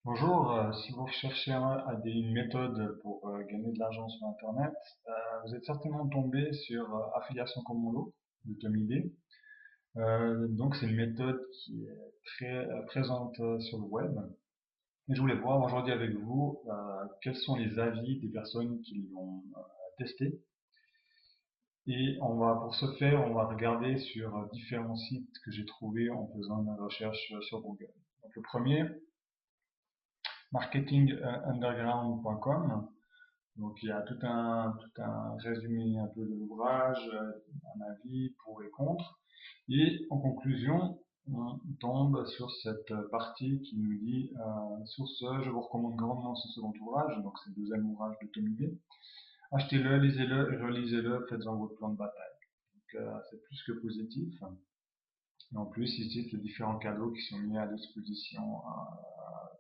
Bonjour, si vous recherchez une méthode pour gagner de l'argent sur Internet, vous êtes certainement tombé sur Affiliation Commando de Tommy D. Donc c'est une méthode qui est très présente sur le web. Et je voulais voir aujourd'hui avec vous quels sont les avis des personnes qui l'ont testé. Et pour ce faire, on va regarder sur différents sites que j'ai trouvés en faisant une recherche sur Google. Donc le premier, marketingunderground.com. Donc il y a tout un résumé un peu de l'ouvrage, un avis pour et contre. Et en conclusion, on tombe sur cette partie qui nous dit sur ce, je vous recommande grandement ce second ouvrage, donc c'est le deuxième ouvrage de Tommy D. Achetez-le, lisez-le et relisez-le, faites-en votre plan de bataille. Donc c'est plus que positif. Et en plus, il cite les différents cadeaux qui sont mis à disposition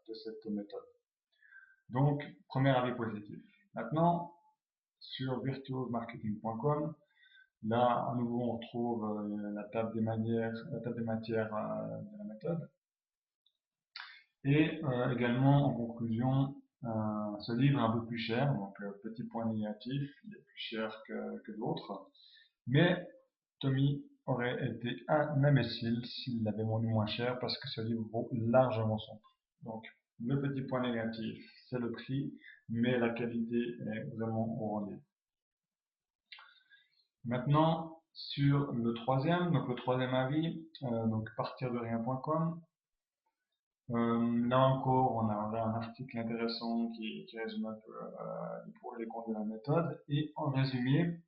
de cette méthode. Donc, premier avis positif. Maintenant, sur virtuosmarketing.com, là, à nouveau, on retrouve la table des matières de la méthode. Et également, en conclusion, ce livre est un peu plus cher, donc petit point négatif, il est plus cher que d'autres. Mais Tommy aurait été un imbécile s'il l'avait vendu moins cher parce que ce livre vaut largement son prix. Donc, le petit point négatif, c'est le prix, mais la qualité est vraiment au rendez-vous. Maintenant, sur le troisième avis, donc partirderien.com. Là encore, on a un article intéressant qui résume un peu les pour et les contre de la méthode. Et en résumé,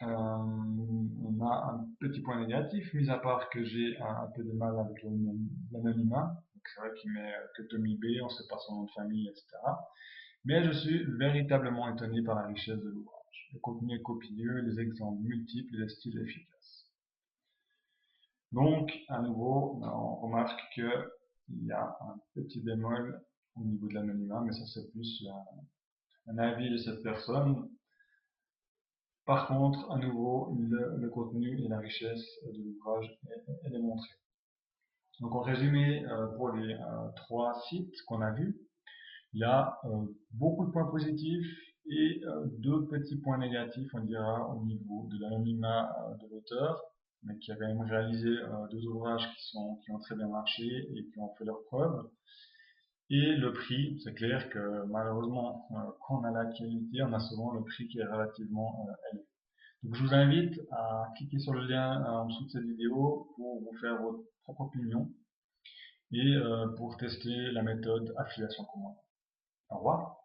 on a un petit point négatif, mis à part que j'ai un peu de mal avec l'anonymat. C'est vrai qu'il met que Tommy B, on ne sait pas son nom de famille, etc. Mais je suis véritablement étonné par la richesse de l'ouvrage. Le contenu est copieux, les exemples multiples et les styles efficaces. Donc, à nouveau, on remarque qu'il y a un petit bémol au niveau de l'anonymat, mais ça c'est plus un avis de cette personne. Par contre, à nouveau, le contenu et la richesse de l'ouvrage est démontrée. Donc, en résumé, pour les trois sites qu'on a vus, il y a beaucoup de points positifs et deux petits points négatifs, on dira, au niveau de l'anonymat de l'auteur, mais qui a quand même réalisé deux ouvrages qui ont très bien marché et qui ont fait leurs preuves. Et le prix, c'est clair que malheureusement, quand on a la qualité, on a souvent le prix qui est relativement élevé. Donc je vous invite à cliquer sur le lien en dessous de cette vidéo pour vous faire votre propre opinion et pour tester la méthode affiliation commande. Au revoir.